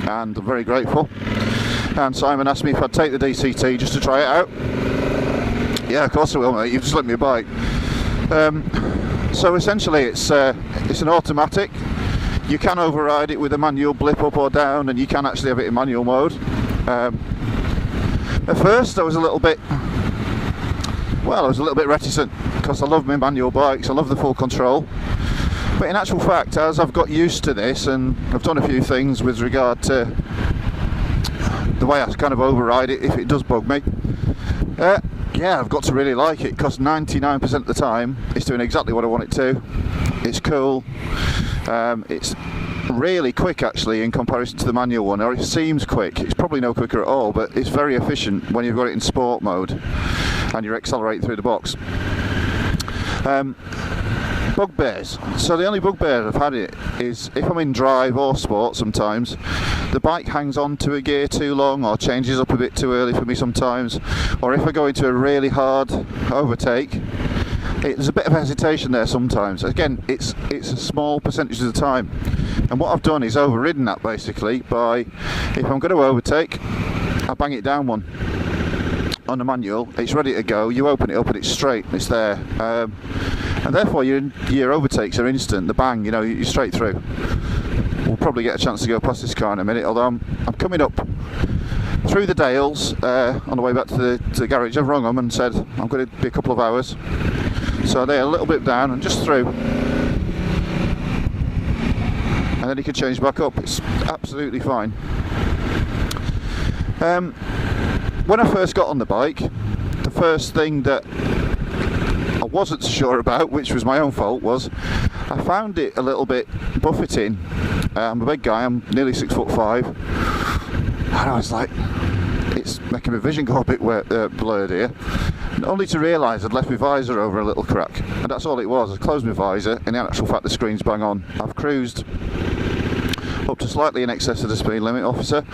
and I'm very grateful. And Simon asked me if I'd take the DCT just to try it out. Yeah, of course I will, mate. You've just lent me a bike. So essentially it's an automatic. You can override it with a manual blip up or down, and you can actually have it in manual mode. At first I was a little bit reticent, because I love my manual bikes, I love the full control. But in actual fact, as I've got used to this, and I've done a few things with regard to the way I kind of override it if it does bug me, yeah, I've got to really like it, because 99% of the time it's doing exactly what I want it to. It's cool. It's really quick actually in comparison to the manual one, or it seems quick. It's probably no quicker at all, but it's very efficient when you've got it in sport mode and you're accelerating through the box. Bugbears. So the only bugbear I've had it is if I'm in drive or sport sometimes, the bike hangs on to a gear too long or changes up a bit too early for me sometimes, or if I go into a really hard overtake, there's a bit of hesitation there sometimes. Again, it's a small percentage of the time, and what I've done is overridden that basically by, if I'm going to overtake, I bang it down one. On the manual, it's ready to go, you open it up and it's straight, it's there, and therefore your overtakes are instant, the bang, you're straight through. We'll probably get a chance to go past this car in a minute, although I'm coming up through the Dales on the way back to the garage. I've rung them and said I'm going to be a couple of hours, so they're a little bit down and just through, and then you can change back up. It's absolutely fine. When I first got on the bike, the first thing that I wasn't sure about, which was my own fault, was I found it a little bit buffeting. I'm a big guy, I'm nearly 6'5", and I was like, it's making my vision go a bit blurred here. And only to realise I'd left my visor over a little crack, and that's all it was. I closed my visor, and in actual fact the screen's bang on. I've cruised up to slightly in excess of the speed limit, officer,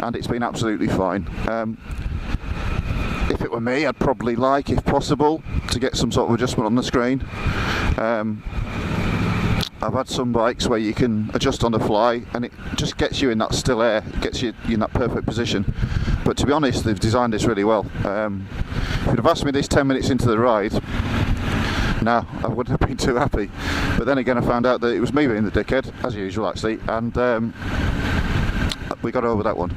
and it's been absolutely fine. If it were me, I'd probably like, if possible, to get some sort of adjustment on the screen. I've had some bikes where you can adjust on the fly and it just gets you in that still air, it gets you in that perfect position. But to be honest, they've designed this really well. If you'd have asked me this 10 minutes into the ride, no, I wouldn't have been too happy. But then again, I found out that it was me being the dickhead, as usual actually, and we got over that one.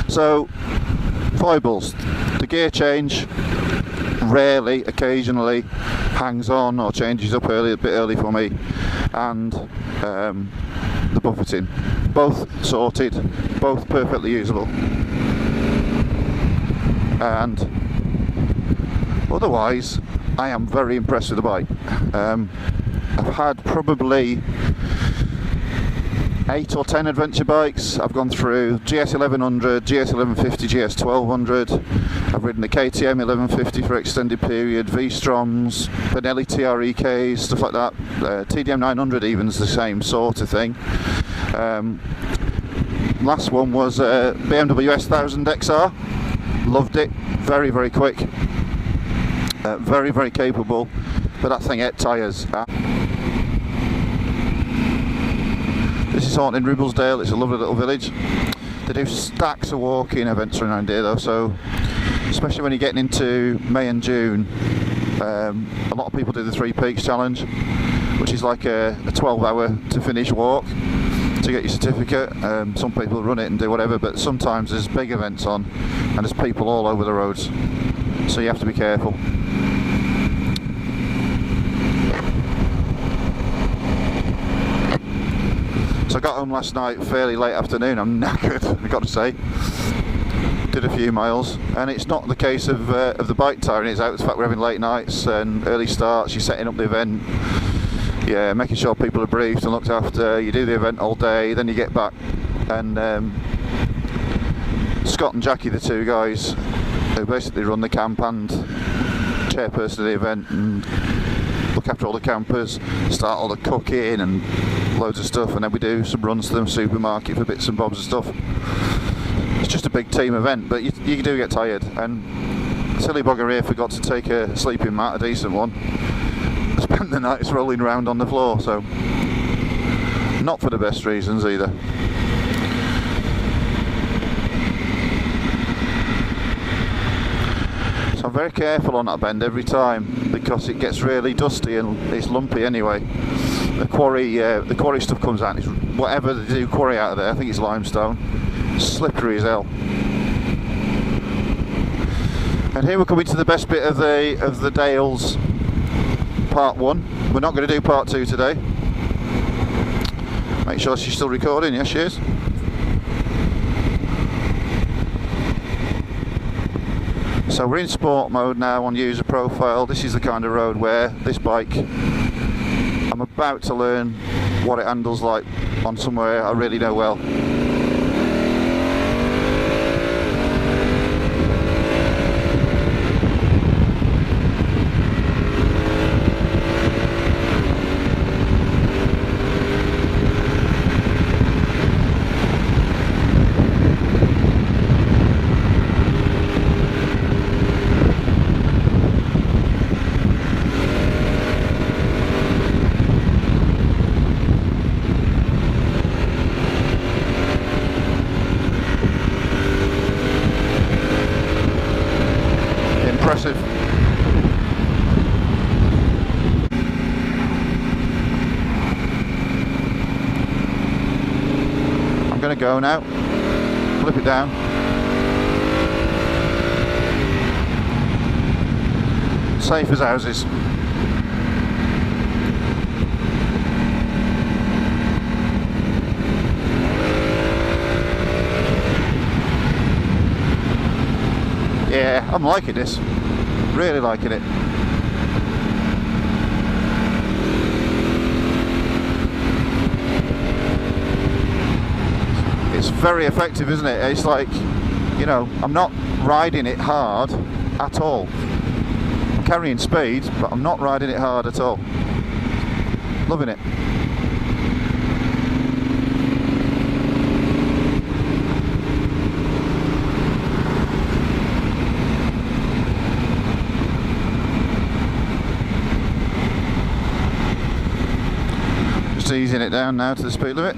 So, foibles. The gear change rarely, occasionally hangs on or changes up a bit early for me, and the buffeting, both sorted, both perfectly usable, and otherwise I am very impressed with the bike. I've had probably 8 or 10 adventure bikes. I've gone through GS 1100, GS 1150, GS 1200. I've ridden the KTM 1150 for extended period, V-Stroms, Benelli TREKs, stuff like that. TDM 900 even is the same sort of thing. Last one was BMW S1000 XR. Loved it. Very, very quick. Very, very capable. But that thing ate tyres. This is Horton in Ribblesdale. It's a lovely little village. They do stacks of walking events around here though, so especially when you're getting into May and June, a lot of people do the Three Peaks Challenge, which is like a 12-hour to finish walk to get your certificate. Some people run it and do whatever, but sometimes there's big events on and there's people all over the roads, so you have to be careful. So I got home last night fairly late afternoon. I'm knackered, I've got to say. Did a few miles, and it's not the case of the bike tiring it's out. It's the fact we're having late nights and early starts. You're setting up the event, yeah, making sure people are briefed and looked after. You do the event all day, then you get back, and Scott and Jackie, the two guys who basically run the camp and chairperson of the event and look after all the campers, start all the cooking and loads of stuff, and then we do some runs to the supermarket for bits and bobs and stuff. It's just a big team event, but you do get tired, and silly bugger here forgot to take a sleeping mat, a decent one. Spent the nights rolling around on the floor, so not for the best reasons either. very careful on that bend every time because it gets really dusty and it's lumpy anyway. The quarry stuff comes out. It's whatever they do quarry out of there. I think it's limestone. It's slippery as hell. And here we're coming to the best bit of the Dales part 1. We're not going to do part 2 today. Make sure she's still recording. Yes, she is. So we're in sport mode now on user profile. This is the kind of road where this bike, I'm about to learn what it handles like on somewhere I really know well. Impressive. I'm going to go now. Flip it down. Safe as houses. Yeah, I'm liking this. Really liking it. It's very effective, isn't it? It's like, you know, I'm not riding it hard at all. I'm carrying speed, but I'm not riding it hard at all. Loving it. Just easing it down now to the speed limit.